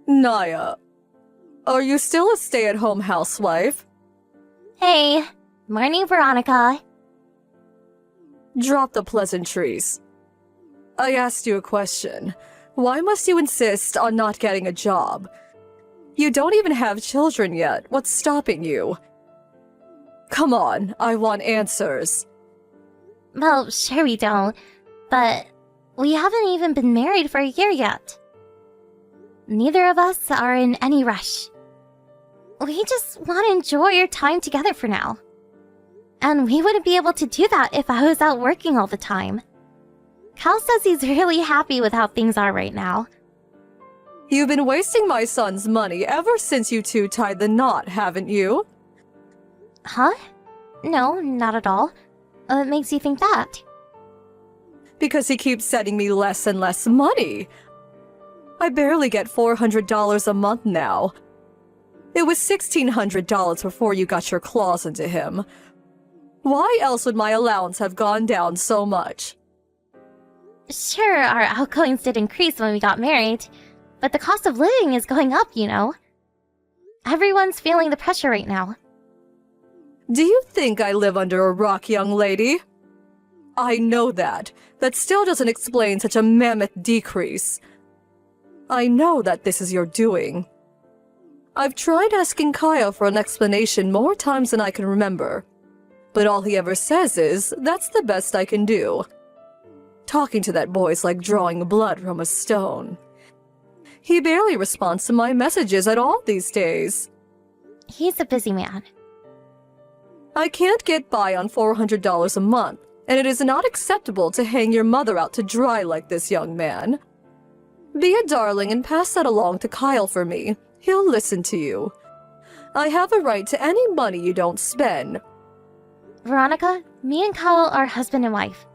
Naya, are you still a stay-at-home housewife? Hey, morning, Veronica. Drop the pleasantries. I asked you a question. Why must you insist on not getting a job? You don't even have children yet. What's stopping you? Come on, I want answers. Well, sure we don't, but we haven't even been married for a year yet. Neither of us are in any rush. We just want to enjoy our time together for now. And we wouldn't be able to do that if I was out working all the time. Cal says he's really happy with how things are right now. You've been wasting my son's money ever since you two tied the knot, haven't you? Huh? No, not at all. What makes you think that? Because he keeps sending me less and less money. I barely get $400 a month now. It was $1,600 before you got your claws into him. Why else would my allowance have gone down so much? Sure, our outgoings did increase when we got married, but the cost of living is going up, you know. Everyone's feeling the pressure right now. Do you think I live under a rock, young lady? I know that. That still doesn't explain such a mammoth decrease. I know that this is your doing. I've tried asking Kyle for an explanation more times than I can remember, but all he ever says is, that's the best I can do. Talking to that boy's like drawing blood from a stone. He barely responds to my messages at all these days. He's a busy man. I can't get by on $400 a month, and it is not acceptable to hang your mother out to dry like this, young man. Be a darling and pass that along to Kyle for me. He'll listen to you. I have a right to any money you don't spend. Veronica, me and Kyle are husband and wife.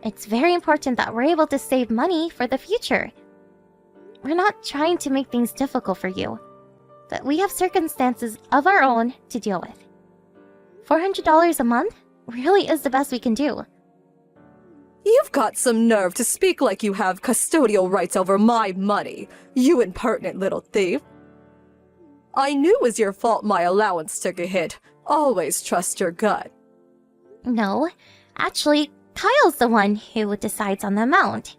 It's very important that we're able to save money for the future. We're not trying to make things difficult for you, but we have circumstances of our own to deal with. $400 a month really is the best we can do. You've got some nerve to speak like you have custodial rights over my money, you impertinent little thief. I knew it was your fault my allowance took a hit. Always trust your gut. No, actually, Kyle's the one who decides on the amount.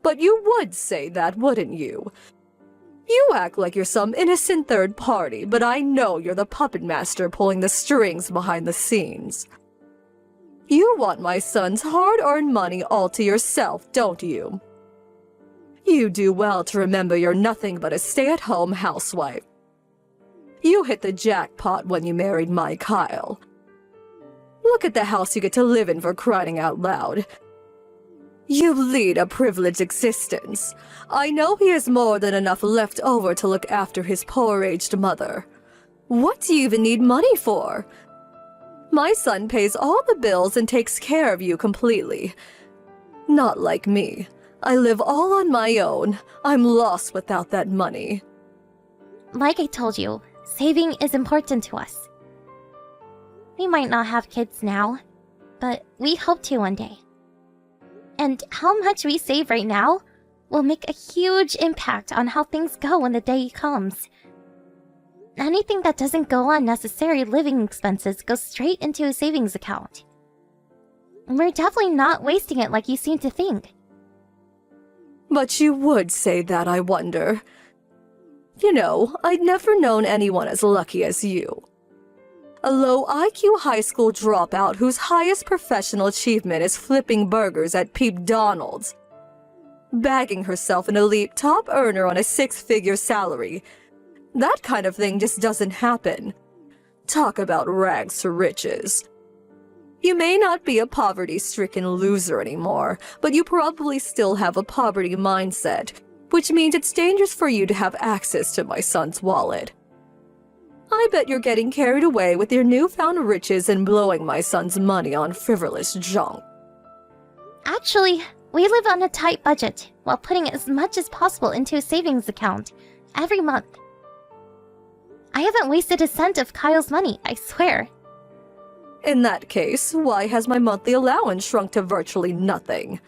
But you would say that, wouldn't you? You act like you're some innocent third party, but I know you're the puppet master pulling the strings behind the scenes. You want my son's hard-earned money all to yourself, don't you? You do well to remember you're nothing but a stay-at-home housewife. You hit the jackpot when you married my Kyle. Look at the house you get to live in, for crying out loud. You lead a privileged existence. I know he has more than enough left over to look after his poor aged mother. What do you even need money for? My son pays all the bills and takes care of you completely. Not like me. I live all on my own. I'm lost without that money. Like I told you, saving is important to us. We might not have kids now, but we hope to one day. And how much we save right now will make a huge impact on how things go when the day comes. Anything that doesn't go on necessary living expenses goes straight into a savings account. We're definitely not wasting it like you seem to think. But you would say that, I wonder. You know, I'd never known anyone as lucky as you. A low IQ high school dropout whose highest professional achievement is flipping burgers at Peep Donald's. Bagging herself an elite top earner on a six-figure salary. That kind of thing just doesn't happen. Talk about rags to riches. You may not be a poverty-stricken loser anymore, but you probably still have a poverty mindset, which means it's dangerous for you to have access to my son's wallet. I bet you're getting carried away with your newfound riches and blowing my son's money on frivolous junk. Actually, we live on a tight budget while putting as much as possible into a savings account every month. I haven't wasted a cent of Kyle's money, I swear. In that case, why has my monthly allowance shrunk to virtually nothing?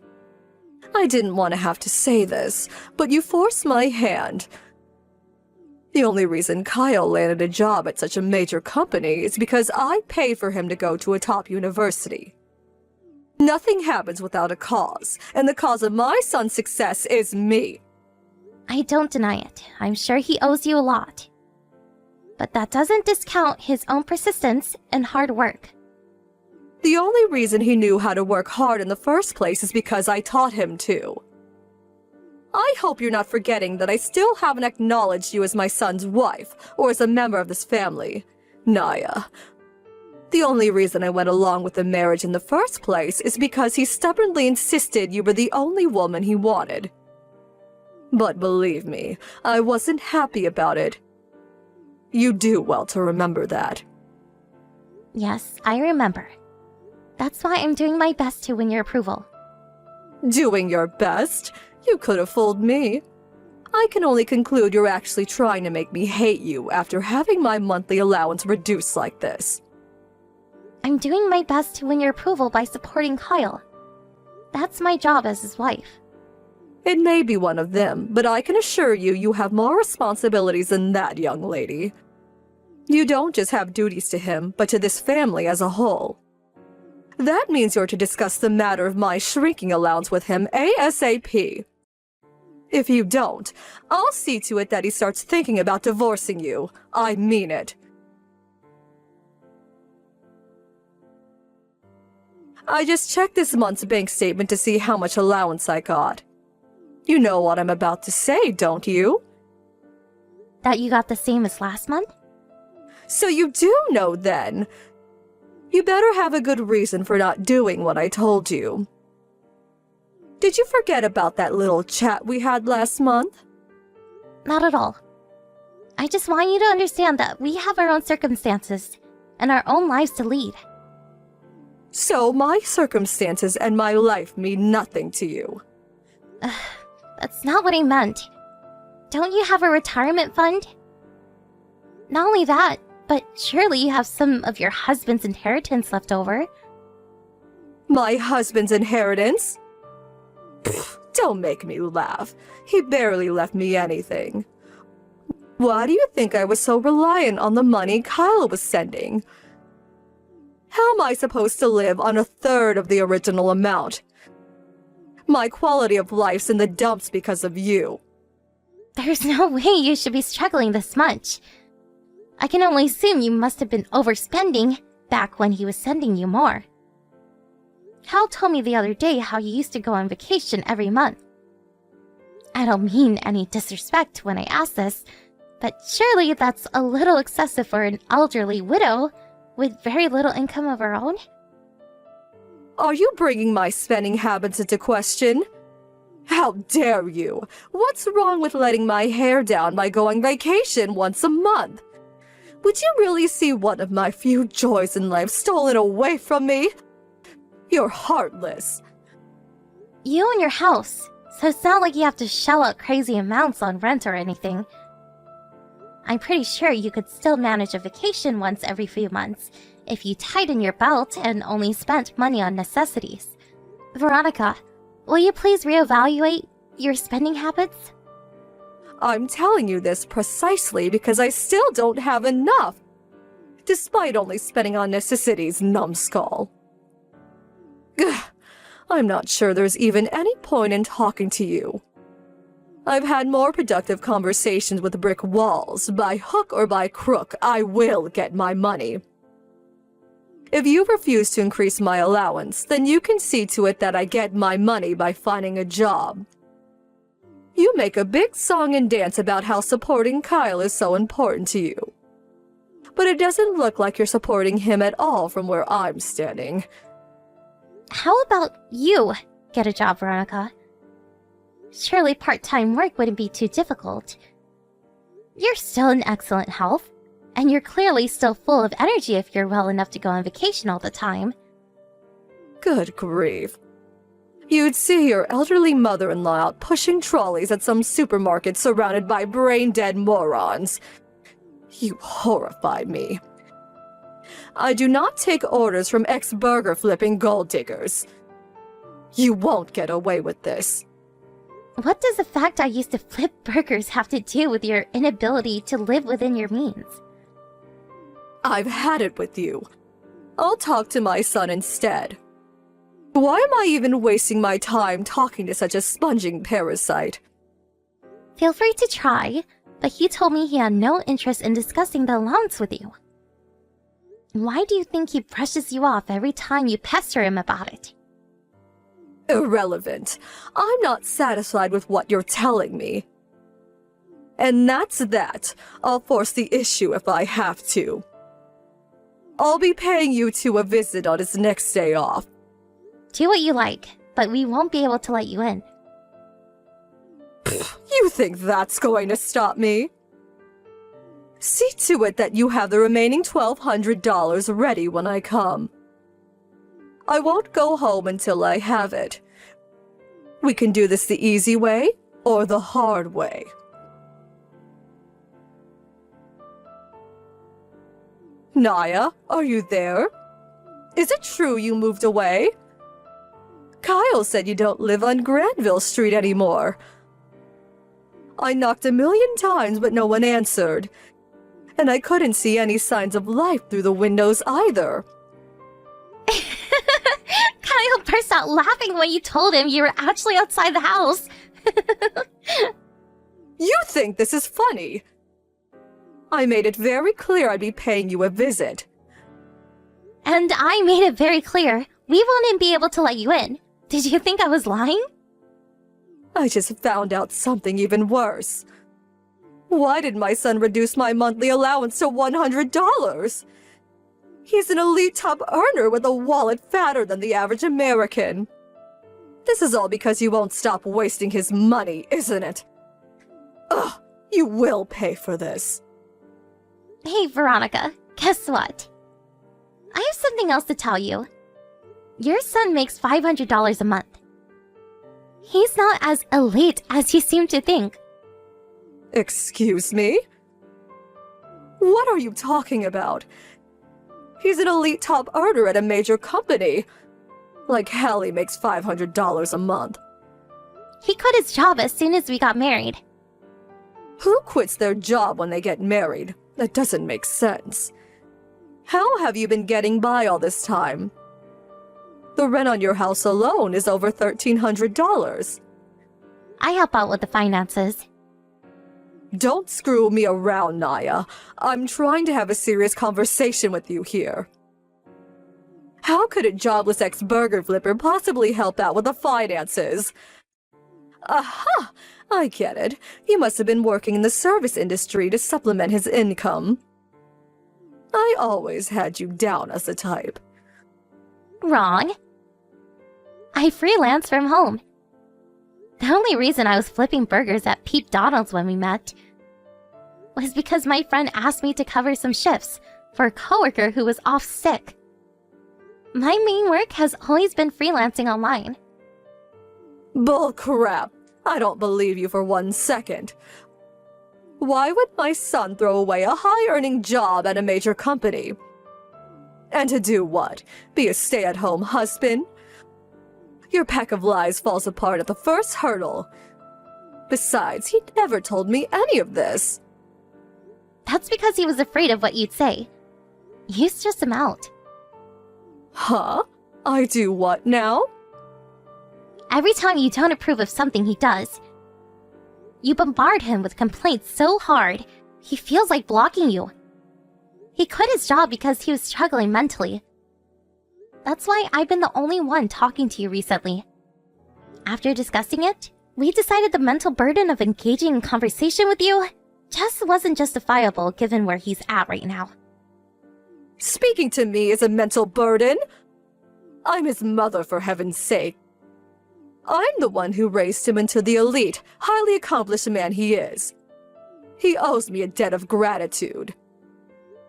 I didn't want to have to say this, but you forced my hand. The only reason Kyle landed a job at such a major company is because I pay for him to go to a top university. Nothing happens without a cause, and the cause of my son's success is me. I don't deny it. I'm sure he owes you a lot. But that doesn't discount his own persistence and hard work. The only reason he knew how to work hard in the first place is because I taught him to. I hope you're not forgetting that I still haven't acknowledged you as my son's wife, or as a member of this family, Naya. The only reason I went along with the marriage in the first place is because he stubbornly insisted you were the only woman he wanted. But believe me, I wasn't happy about it. You do well to remember that. Yes, I remember. That's why I'm doing my best to win your approval. Doing your best? You could have fooled me. I can only conclude you're actually trying to make me hate you after having my monthly allowance reduced like this. I'm doing my best to win your approval by supporting Kyle. That's my job as his wife. It may be one of them, but I can assure you you have more responsibilities than that, young lady. You don't just have duties to him, but to this family as a whole. That means you're to discuss the matter of my shrinking allowance with him ASAP. If you don't, I'll see to it that he starts thinking about divorcing you. I mean it. I just checked this month's bank statement to see how much allowance I got. You know what I'm about to say, don't you? That you got the same as last month? So you do know then. You better have a good reason for not doing what I told you. Did you forget about that little chat we had last month? Not at all. I just want you to understand that we have our own circumstances and our own lives to lead. So my circumstances and my life mean nothing to you. That's not what I meant. Don't you have a retirement fund? Not only that, but surely you have some of your husband's inheritance left over. My husband's inheritance? Pfft, don't make me laugh. He barely left me anything. Why do you think I was so reliant on the money Kyle was sending? How am I supposed to live on a third of the original amount? My quality of life's in the dumps because of you. There's no way you should be struggling this much. I can only assume you must have been overspending back when he was sending you more. Hal told me the other day how you used to go on vacation every month. I don't mean any disrespect when I ask this, but surely that's a little excessive for an elderly widow with very little income of her own? Are you bringing my spending habits into question? How dare you? What's wrong with letting my hair down by going vacation once a month? Would you really see one of my few joys in life stolen away from me? You're heartless. You own your house, so it's not like you have to shell out crazy amounts on rent or anything. I'm pretty sure you could still manage a vacation once every few months if you tighten your belt and only spent money on necessities. Veronica, will you please reevaluate your spending habits? I'm telling you this precisely because I still don't have enough, despite only spending on necessities, numbskull. Gah, I'm not sure there's even any point in talking to you. I've had more productive conversations with brick walls. By hook or by crook, I will get my money. If you refuse to increase my allowance, then you can see to it that I get my money by finding a job. You make a big song and dance about how supporting Kyle is so important to you. But it doesn't look like you're supporting him at all from where I'm standing. How about you get a job, Veronica? Surely part-time work wouldn't be too difficult. You're still in excellent health, and you're clearly still full of energy if you're well enough to go on vacation all the time. Good grief. You'd see your elderly mother-in-law out pushing trolleys at some supermarket surrounded by brain-dead morons. You horrify me. I do not take orders from ex-burger-flipping gold diggers. You won't get away with this. What does the fact I used to flip burgers have to do with your inability to live within your means? I've had it with you. I'll talk to my son instead. Why am I even wasting my time talking to such a sponging parasite? Feel free to try, but he told me he had no interest in discussing the allowance with you. Why do you think he brushes you off every time you pester him about it? Irrelevant. I'm not satisfied with what you're telling me. And that's that. I'll force the issue if I have to. I'll be paying you two a visit on his next day off. Do what you like, but we won't be able to let you in. You think that's going to stop me? See to it that you have the remaining $1,200 ready when I come. I won't go home until I have it. We can do this the easy way or the hard way. Naya, are you there? Is it true you moved away? Kyle said you don't live on Granville Street anymore. I knocked 1,000,000 times, but no one answered. And I couldn't see any signs of life through the windows either. Kyle burst out laughing when you told him you were actually outside the house. You think this is funny? I made it very clear I'd be paying you a visit. And I made it very clear we wouldn't be able to let you in. Did you think I was lying? I just found out something even worse. Why did my son reduce my monthly allowance to $100? He's an elite top earner with a wallet fatter than the average American. This is all because you won't stop wasting his money, isn't it? Ugh, you will pay for this. Hey, Veronica, guess what? I have something else to tell you. Your son makes $500 a month. He's not as elite as you seem to think. Excuse me? What are you talking about? He's an elite top earner at a major company. Like Hallie makes $500 a month. He quit his job as soon as we got married. Who quits their job when they get married? That doesn't make sense. How have you been getting by all this time? The rent on your house alone is over $1,300. I help out with the finances. Don't screw me around, Naya. I'm trying to have a serious conversation with you here. How could a jobless ex-burger flipper possibly help out with the finances? Aha! I get it. He must have been working in the service industry to supplement his income. I always had you down as the type. Wrong. I freelance from home. The only reason I was flipping burgers at Pete Donald's when we met was because my friend asked me to cover some shifts for a coworker who was off sick. My main work has always been freelancing online. Bull crap. I don't believe you for 1 second. Why would my son throw away a high-earning job at a major company? And to do what? Be a stay-at-home husband? Your pack of lies falls apart at the first hurdle. Besides, he never told me any of this. That's because he was afraid of what you'd say. You stress him out. Huh? I do what now? Every time you don't approve of something he does, you bombard him with complaints so hard, he feels like blocking you. He quit his job because he was struggling mentally. That's why I've been the only one talking to you recently. After discussing it, we decided the mental burden of engaging in conversation with you just wasn't justifiable given where he's at right now. Speaking to me is a mental burden? I'm his mother, for heaven's sake. I'm the one who raised him into the elite, highly accomplished man he is. He owes me a debt of gratitude.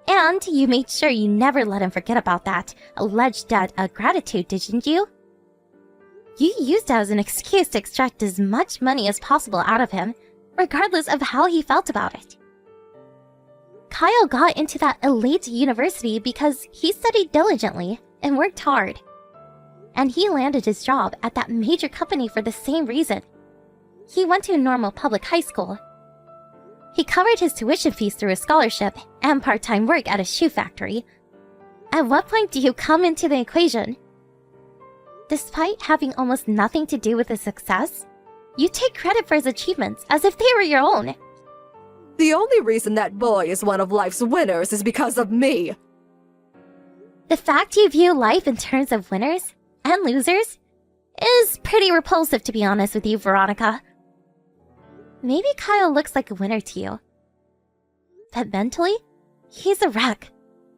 And you made sure you never let him forget about that alleged debt of gratitude, didn't you? You used it as an excuse to extract as much money as possible out of him, regardless of how he felt about it. Kyle got into that elite university because he studied diligently and worked hard. and he landed his job at that major company for the same reason. He went to a normal public high school. He covered his tuition fees through a scholarship and part-time work at a shoe factory. At what point do you come into the equation? Despite having almost nothing to do with his success, you take credit for his achievements as if they were your own. The only reason that boy is one of life's winners is because of me. The fact you view life in terms of winners and losers is pretty repulsive, to be honest with you, Veronica. Maybe Kyle looks like a winner to you. But mentally, he's a wreck.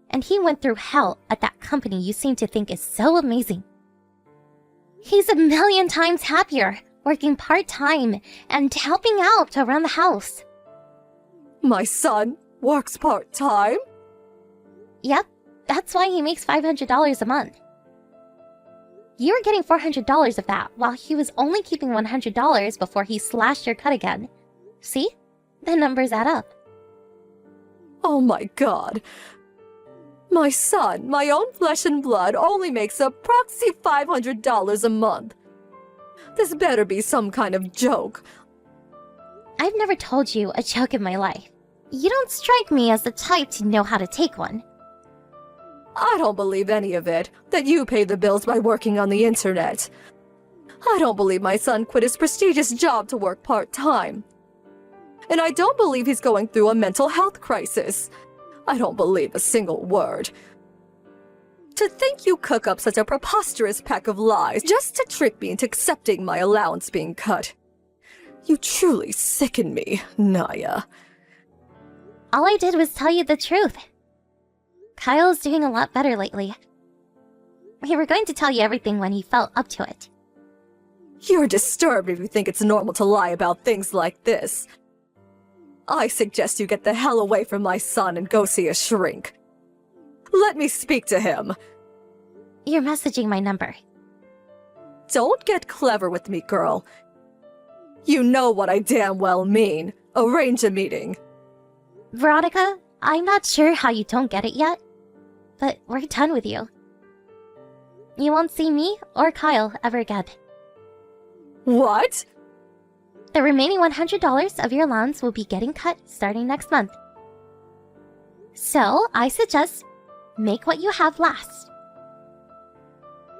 And he went through hell at that company you seem to think is so amazing. He's a million times happier working part-time and helping out around the house. My son works part-time? Yep, that's why he makes $500 a month. You were getting $400 of that, while he was only keeping $100 before he slashed your cut again. See? The numbers add up. Oh my god. My son, my own flesh and blood, only makes approximately $500 a month. This better be some kind of joke. I've never told you a joke in my life. You don't strike me as the type to know how to take one. I don't believe any of it, that you pay the bills by working on the internet. I don't believe my son quit his prestigious job to work part-time. And I don't believe he's going through a mental health crisis. I don't believe a single word. To think you cook up such a preposterous pack of lies just to trick me into accepting my allowance being cut. You truly sicken me, Naya. All I did was tell you the truth. Kyle's doing a lot better lately. We were going to tell you everything when he felt up to it. You're disturbed if you think it's normal to lie about things like this. I suggest you get the hell away from my son and go see a shrink. Let me speak to him. You're messaging my number. Don't get clever with me, girl. You know what I damn well mean. Arrange a meeting. Veronica, I'm not sure how you don't get it yet, but we're done with you. You won't see me or Kyle ever again. What? The remaining $100 of your allowance will be getting cut starting next month. So, I suggest make what you have last.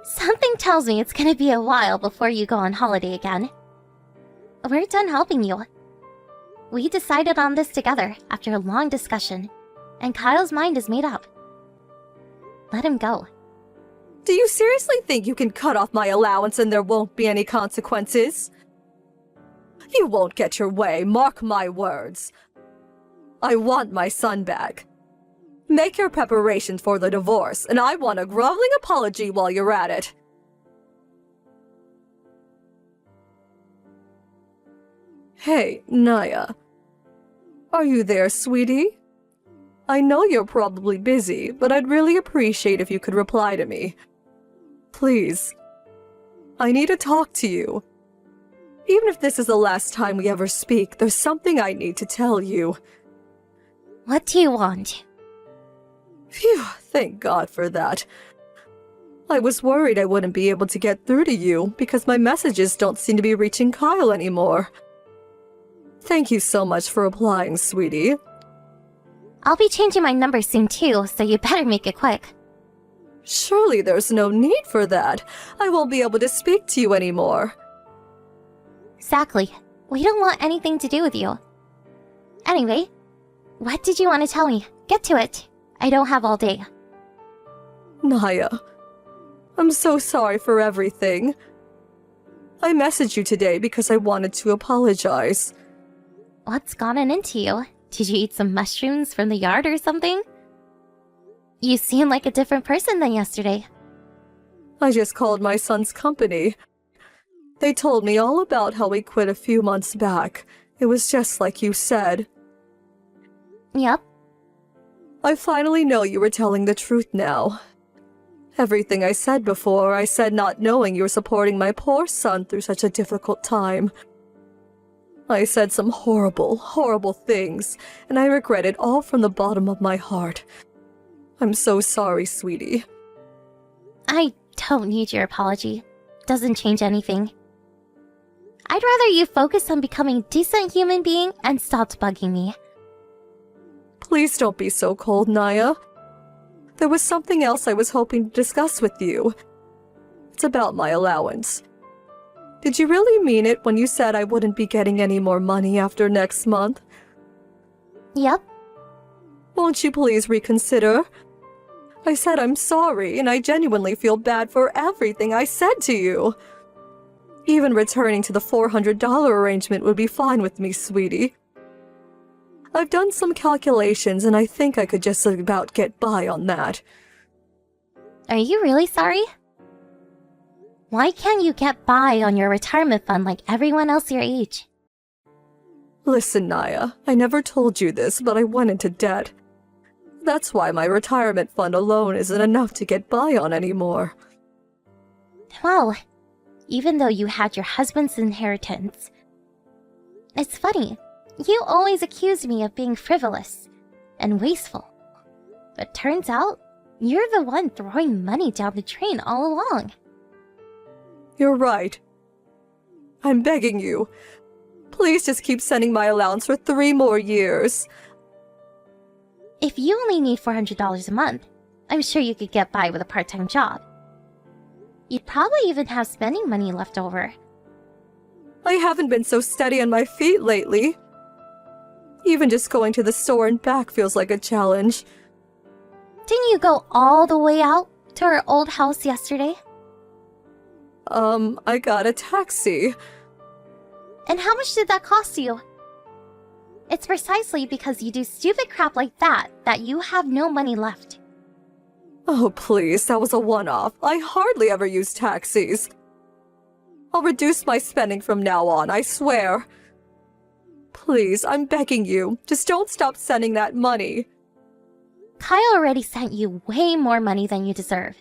Something tells me it's gonna be a while before you go on holiday again. We're done helping you. We decided on this together after a long discussion, and Kyle's mind is made up. Let him go. Do you seriously think you can cut off my allowance and there won't be any consequences? You won't get your way, mark my words. I want my son back. Make your preparations for the divorce, and I want a groveling apology while you're at it. Hey, Naya. Are you there, sweetie? I know you're probably busy, but I'd really appreciate if you could reply to me. Please. I need to talk to you. Even if this is the last time we ever speak, there's something I need to tell you. What do you want? Phew, thank God for that. I was worried I wouldn't be able to get through to you because my messages don't seem to be reaching Kyle anymore. Thank you so much for replying, sweetie. I'll be changing my number soon too, so you better make it quick. Surely there's no need for that. I won't be able to speak to you anymore. Exactly. We don't want anything to do with you. Anyway, what did you want to tell me? Get to it. I don't have all day. Naya, I'm so sorry for everything. I messaged you today because I wanted to apologize. What's gotten into you? Did you eat some mushrooms from the yard or something? You seem like a different person than yesterday. I just called my son's company. They told me all about how we quit a few months back. It was just like you said. Yep. I finally know you were telling the truth now. Everything I said before, I said not knowing you were supporting my poor son through such a difficult time. I said some horrible, horrible things, and I regret it all from the bottom of my heart. I'm so sorry, sweetie. I don't need your apology. Doesn't change anything. I'd rather you focus on becoming a decent human being and stop bugging me. Please don't be so cold, Naya. There was something else I was hoping to discuss with you. It's about my allowance. Did you really mean it when you said I wouldn't be getting any more money after next month? Yep. Won't you please reconsider? I said I'm sorry, and I genuinely feel bad for everything I said to you. Even returning to the $400 arrangement would be fine with me, sweetie. I've done some calculations, and I think I could just about get by on that. Are you really sorry? Why can't you get by on your retirement fund like everyone else your age? Listen, Naya, I never told you this, but I went into debt. That's why my retirement fund alone isn't enough to get by on anymore. Well, even though you had your husband's inheritance. It's funny, you always accused me of being frivolous and wasteful. But turns out, you're the one throwing money down the drain all along. You're right. I'm begging you. Please just keep sending my allowance for 3 more years. If you only need $400 a month, I'm sure you could get by with a part-time job. You'd probably even have spending money left over. I haven't been so steady on my feet lately. Even just going to the store and back feels like a challenge. Didn't you go all the way out to our old house yesterday? I got a taxi. And how much did that cost you? It's precisely because you do stupid crap like that that you have no money left. Oh, please, that was a one-off. I hardly ever use taxis. I'll reduce my spending from now on, I swear. Please, I'm begging you, just don't stop sending that money. Kyle already sent you way more money than you deserve.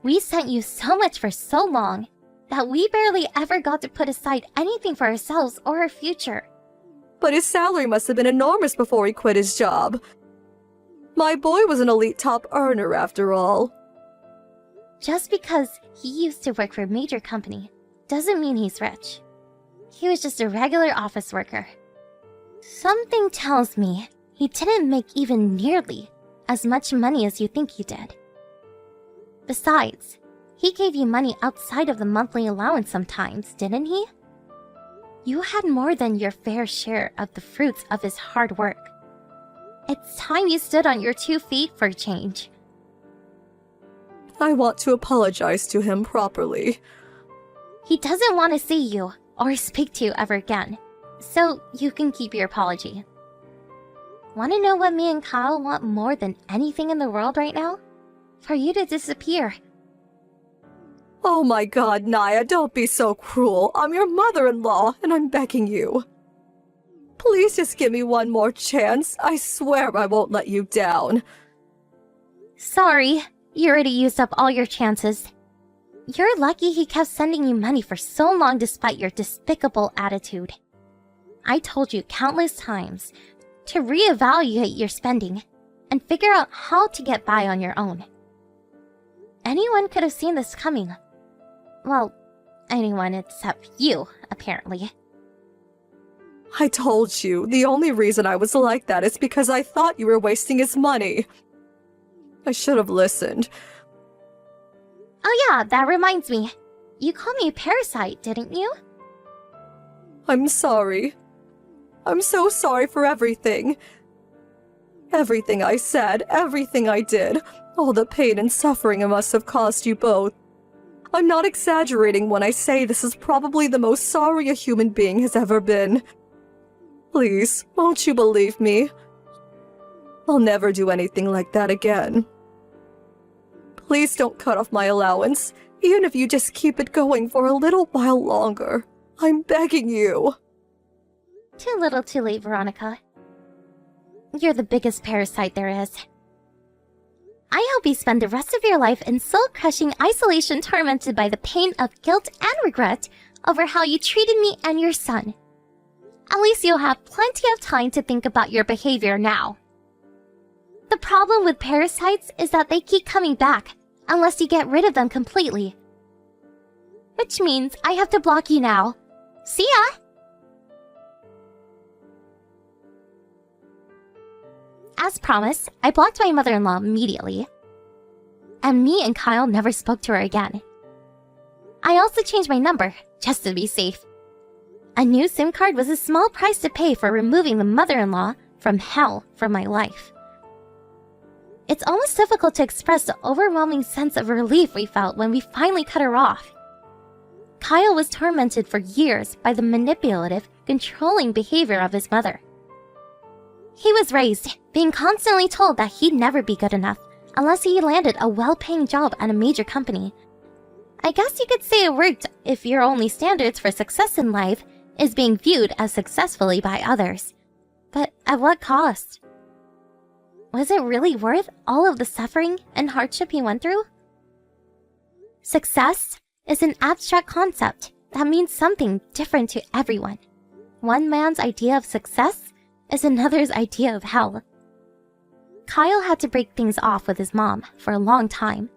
We sent you so much for so long that we barely ever got to put aside anything for ourselves or our future. But his salary must have been enormous before he quit his job. My boy was an elite top earner after all. Just because he used to work for a major company doesn't mean he's rich. He was just a regular office worker. Something tells me he didn't make even nearly as much money as you think he did. Besides, he gave you money outside of the monthly allowance sometimes, didn't he? You had more than your fair share of the fruits of his hard work. It's time you stood on your 2 feet for a change. I want to apologize to him properly. He doesn't want to see you or speak to you ever again, so you can keep your apology. Want to know what me and Kyle want more than anything in the world right now? For you to disappear. Oh my god, Naya, don't be so cruel. I'm your mother-in-law, and I'm begging you. Please just give me one more chance. I swear I won't let you down. Sorry, you already used up all your chances. You're lucky he kept sending you money for so long despite your despicable attitude. I told you countless times to reevaluate your spending and figure out how to get by on your own. Anyone could have seen this coming. Well, anyone except you, apparently. I told you, the only reason I was like that is because I thought you were wasting his money. I should have listened. Oh yeah, that reminds me. You called me a parasite, didn't you? I'm sorry. I'm so sorry for everything. Everything I said, everything I did, all the pain and suffering it must have caused you both. I'm not exaggerating when I say this is probably the most sorry a human being has ever been. Please, won't you believe me? I'll never do anything like that again. Please don't cut off my allowance, even if you just keep it going for a little while longer. I'm begging you. Too little too late, Veronica. You're the biggest parasite there is. I hope you spend the rest of your life in soul-crushing isolation tormented by the pain of guilt and regret over how you treated me and your son. At least you'll have plenty of time to think about your behavior now. The problem with parasites is that they keep coming back unless you get rid of them completely. Which means I have to block you now. See ya! As promised, I blocked my mother-in-law immediately. And me and Kyle never spoke to her again. I also changed my number, just to be safe. A new SIM card was a small price to pay for removing the mother-in-law from hell from my life. It's almost difficult to express the overwhelming sense of relief we felt when we finally cut her off. Kyle was tormented for years by the manipulative, controlling behavior of his mother. He was raised, being constantly told that he'd never be good enough unless he landed a well-paying job at a major company. I guess you could say it worked if your only standards for success in life is being viewed as successfully by others. But at what cost? Was it really worth all of the suffering and hardship he went through? Success is an abstract concept that means something different to everyone. One man's idea of success is another's idea of hell. Kyle had to break things off with his mom for a long time.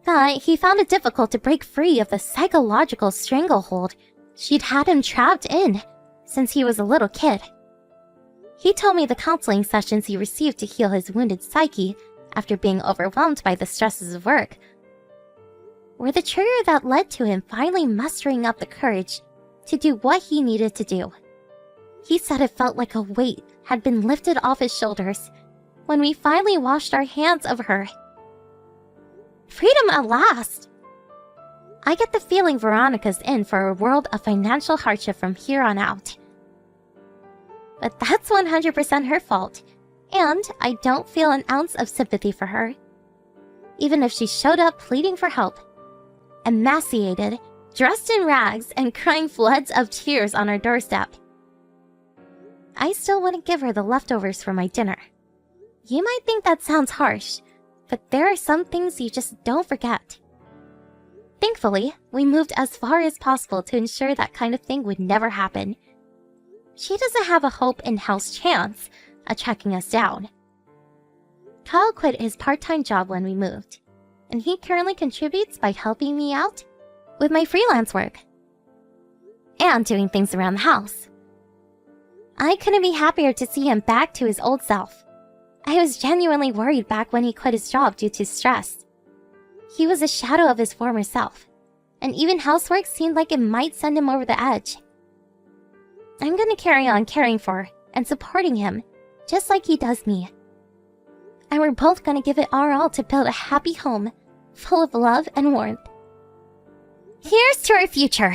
But he found it difficult to break free of the psychological stranglehold she'd had him trapped in since he was a little kid. He told me the counseling sessions he received to heal his wounded psyche after being overwhelmed by the stresses of work were the trigger that led to him finally mustering up the courage to do what he needed to do. He said it felt like a weight had been lifted off his shoulders when we finally washed our hands of her. Freedom at last! I get the feeling Veronica's in for a world of financial hardship from here on out. But that's 100% her fault, and I don't feel an ounce of sympathy for her. Even if she showed up pleading for help, emaciated, dressed in rags, and crying floods of tears on our doorstep, I still wouldn't give her the leftovers for my dinner. You might think that sounds harsh, but there are some things you just don't forget. Thankfully, we moved as far as possible to ensure that kind of thing would never happen. She doesn't have a hope in hell's chance of tracking us down. Kyle quit his part-time job when we moved, and he currently contributes by helping me out with my freelance work and doing things around the house. I couldn't be happier to see him back to his old self. I was genuinely worried back when he quit his job due to stress. He was a shadow of his former self, and even housework seemed like it might send him over the edge. I'm gonna carry on caring for and supporting him, just like he does me. And we're both gonna give it our all to build a happy home, full of love and warmth. Here's to our future!